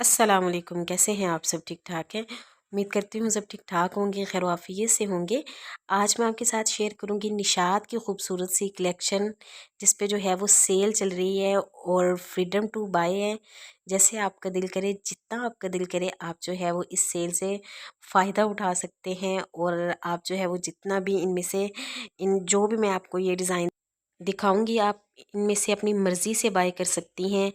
अस्सलाम वालेकुम। कैसे हैं आप सब? ठीक ठाक हैं? उम्मीद करती हूँ सब ठीक ठाक होंगे, खैर आफियत से होंगे। आज मैं आपके साथ शेयर करूँगी निशात की खूबसूरत सी कलेक्शन, जिस पे जो है वो सेल चल रही है और फ्रीडम टू बाय है। जैसे आपका दिल करे, जितना आपका दिल करे, आप जो है वो इस सेल से फ़ायदा उठा सकते हैं। और आप जो है वो जितना भी इनमें से इन जो भी मैं आपको ये डिज़ाइन दिखाऊंगी, आप इनमें से अपनी मर्ज़ी से बाय कर सकती हैं।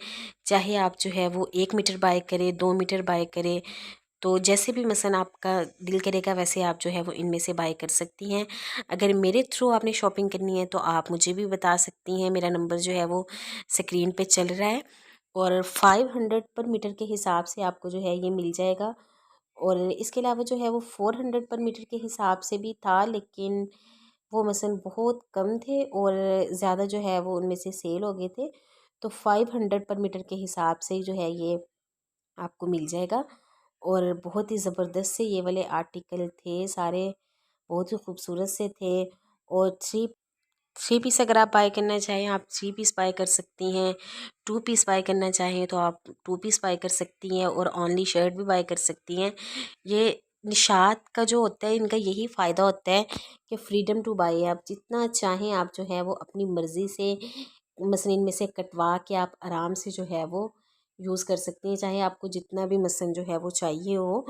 चाहे आप जो है वो 1 मीटर बाय करें, 2 मीटर बाय करें, तो जैसे भी मसलन आपका दिल करेगा वैसे आप जो है वो इनमें से बाय कर सकती हैं। अगर मेरे थ्रू आपने शॉपिंग करनी है तो आप मुझे भी बता सकती हैं। मेरा नंबर जो है वो स्क्रीन पे चल रहा है और 500 पर मीटर के हिसाब से आपको जो है ये मिल जाएगा। और इसके अलावा जो है वो 400 पर मीटर के हिसाब से भी था, लेकिन वो मसलन बहुत कम थे और ज़्यादा जो है वो उनमें से सेल हो गए थे। तो 500 पर मीटर के हिसाब से जो है ये आपको मिल जाएगा। और बहुत ही ज़बरदस्त से ये वाले आर्टिकल थे सारे, बहुत ही खूबसूरत से थे। और थ्री थ्री पीस अगर आप बाय करना चाहें, आप 3 पीस बाय कर सकती हैं। 2 पीस बाय करना चाहें तो आप 2 पीस बाय कर सकती हैं और ओनली शर्ट भी बाय कर सकती हैं। ये निशात का जो होता है, इनका यही फ़ायदा होता है कि फ्रीडम टू बाय, आप जितना चाहें आप जो है वो अपनी मर्ज़ी से मसलन इनमें से कटवा के आप आराम से जो है वो यूज़ कर सकती हैं। चाहे आपको जितना भी मसलन जो है वो चाहिए हो,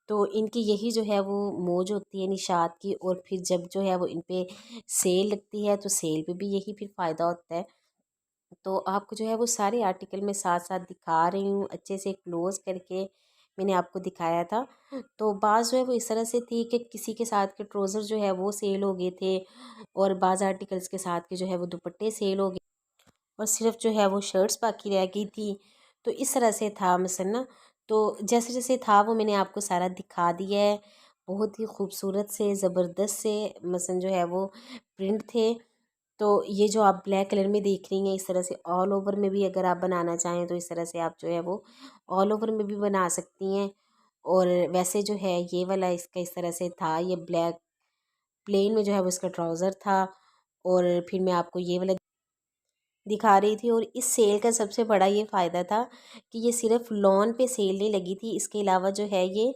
तो इनकी यही जो है वो मौज होती है निशात की। और फिर जब जो है वो इन पे सेल लगती है तो सेल पे भी यही फिर फ़ायदा होता है। तो आपको जो है वो सारे आर्टिकल मैं साथ साथ दिखा रही हूँ, अच्छे से क्लोज करके मैंने आपको दिखाया था। तो बाज़ जो है वो इस तरह से थी कि किसी के साथ के ट्राउज़र जो है वो सेल हो गए थे और बाज़ आर्टिकल्स के साथ के जो है वो दुपट्टे सेल हो गए और सिर्फ जो है वो शर्ट्स बाकी रह गई थी। तो इस तरह से था मसलन ना। तो जैसे जैसे था वो मैंने आपको सारा दिखा दिया है। बहुत ही खूबसूरत से ज़बरदस्त से मसलन जो है वो प्रिंट थे। तो ये जो आप ब्लैक कलर में देख रही हैं, इस तरह से ऑल ओवर में भी अगर आप बनाना चाहें तो इस तरह से आप जो है वो ऑल ओवर में भी बना सकती हैं। और वैसे जो है ये वाला इसका इस तरह से था, ये ब्लैक प्लेन में जो है वो इसका ट्राउज़र था। और फिर मैं आपको ये वाला दिखा रही थी। और इस सेल का सबसे बड़ा ये फ़ायदा था कि ये सिर्फ लॉन पे सेल नहीं लगी थी, इसके अलावा जो है ये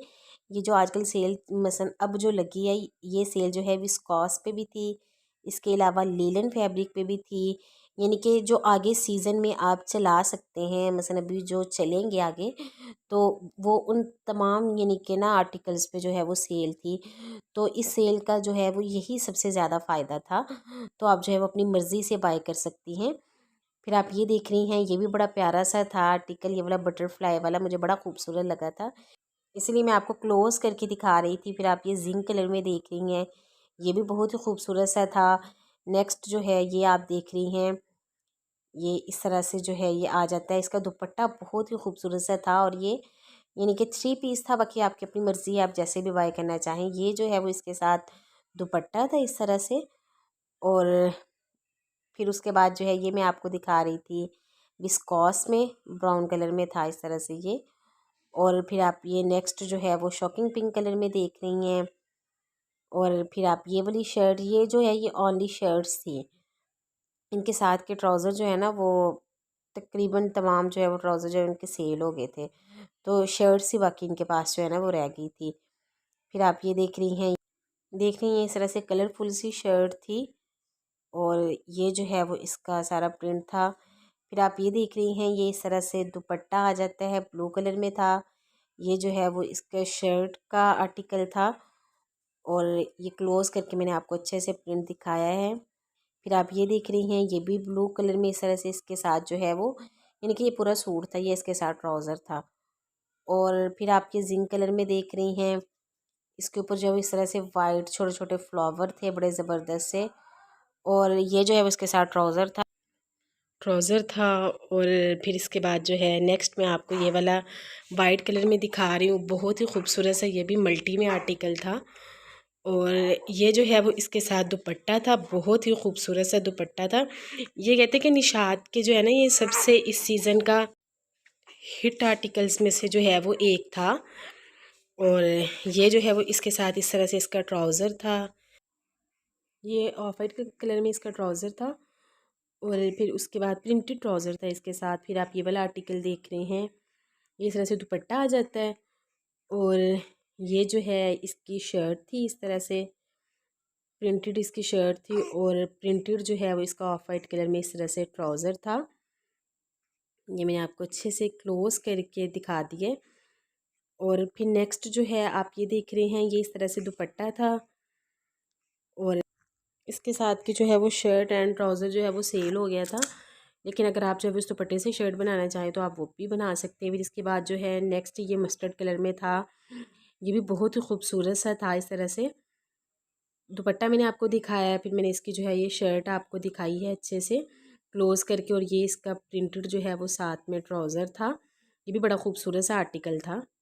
जो आजकल सेल मसलन अब जो लगी है, ये सेल जो है विस्कॉस पे भी थी, इसके अलावा लीलन फैब्रिक पे भी थी। यानी कि जो आगे सीज़न में आप चला सकते हैं, मसलन अभी जो चलेंगे आगे, तो वो उन तमाम यानी कि ना आर्टिकल्स पे जो है वो सेल थी। तो इस सेल का जो है वो यही सबसे ज़्यादा फ़ायदा था। तो आप जो है वो अपनी मर्ज़ी से बाय कर सकती हैं। फिर आप ये देख रही हैं, ये भी बड़ा प्यारा सा था आर्टिकल, ये वाला बटरफ्लाई वाला मुझे बड़ा खूबसूरत लगा था, इसलिए मैं आपको क्लोज करके दिखा रही थी। फिर आप ये जिंक कलर में देख रही हैं, ये भी बहुत ही खूबसूरत सा था। नेक्स्ट जो है ये आप देख रही हैं, ये इस तरह से जो है ये आ जाता है। इसका दुपट्टा बहुत ही खूबसूरत सा था और ये यानी कि 3 पीस था। बाकी आपकी अपनी मर्ज़ी है, आप जैसे भी बाय करना चाहें। ये जो है वो इसके साथ दुपट्टा था इस तरह से। और फिर उसके बाद जो है ये मैं आपको दिखा रही थी विस्कॉस में, ब्राउन कलर में था इस तरह से ये। और फिर आप ये नेक्स्ट जो है वो शॉकिंग पिंक कलर में देख रही हैं। और फिर आप ये वाली शर्ट, ये जो है ये ओनली शर्ट्स थी, इनके साथ के ट्राउज़र जो है ना वो तकरीबन तमाम जो है वो ट्राउज़र जो है उनके सेल हो गए थे। तो शर्ट्स ही बाकी इनके पास जो है ना वो रह गई थी। फिर आप ये देख रही हैं इस तरह से कलरफुल सी शर्ट थी। और ये जो है वो इसका सारा प्रिंट था। फिर आप ये देख रही हैं, ये इस तरह से दुपट्टा आ जाता है, ब्लू कलर में था। ये जो है वो इसका शर्ट का आर्टिकल था। और ये क्लोज करके मैंने आपको अच्छे से प्रिंट दिखाया है। फिर आप ये देख रही हैं, ये भी ब्लू कलर में इस तरह से इसके साथ जो है वो यानी कि ये पूरा सूट था, ये इसके साथ ट्राउज़र था। और फिर आप ये जिंक कलर में देख रही हैं, इसके ऊपर जो है इस तरह से वाइट छोटे छोटे फ्लावर थे बड़े ज़बरदस्त से। और ये जो है वो इसके साथ ट्राउज़र था। और फिर इसके बाद जो है नेक्स्ट मैं आपको ये वाला वाइट कलर में दिखा रही हूँ, बहुत ही खूबसूरत सा, ये भी मल्टी में आर्टिकल था। और ये जो है वो इसके साथ दुपट्टा था, बहुत ही खूबसूरत सा दुपट्टा था। ये कहते हैं कि निशात के जो है ना, ये सबसे इस सीज़न का हिट आर्टिकल्स में से जो है वो एक था। और ये जो है वो इसके साथ इस तरह से इसका ट्राउज़र था, ये ऑफ वाइट कलर में इसका ट्राउज़र था। और फिर उसके बाद प्रिंटेड ट्राउज़र था इसके साथ। फिर आप ये वाला आर्टिकल देख रहे हैं, ये इस तरह से दुपट्टा आ जाता है। और ये जो है इसकी शर्ट थी, इस तरह से प्रिंटेड इसकी शर्ट थी और प्रिंटेड जो है वो इसका ऑफ वाइट कलर में इस तरह से ट्राउज़र था। ये मैंने आपको अच्छे से क्लोज करके दिखा दिए। और फिर नेक्स्ट जो है आप ये देख रहे हैं, ये इस तरह से दुपट्टा था और इसके साथ की जो है वो शर्ट एंड ट्राउज़र जो है वो सेल हो गया था। लेकिन अगर आप जो है उस दुपट्टे से शर्ट बनाना चाहें तो आप वो भी बना सकते हैं। फिर इसके बाद जो है नेक्स्ट ये मस्टर्ड कलर में था, ये भी बहुत ही खूबसूरत सा था। इस तरह से दुपट्टा मैंने आपको दिखाया है, फिर मैंने इसकी जो है ये शर्ट आपको दिखाई है अच्छे से क्लोज करके, और ये इसका प्रिंटेड जो है वो साथ में ट्राउज़र था। ये भी बड़ा खूबसूरत सा आर्टिकल था।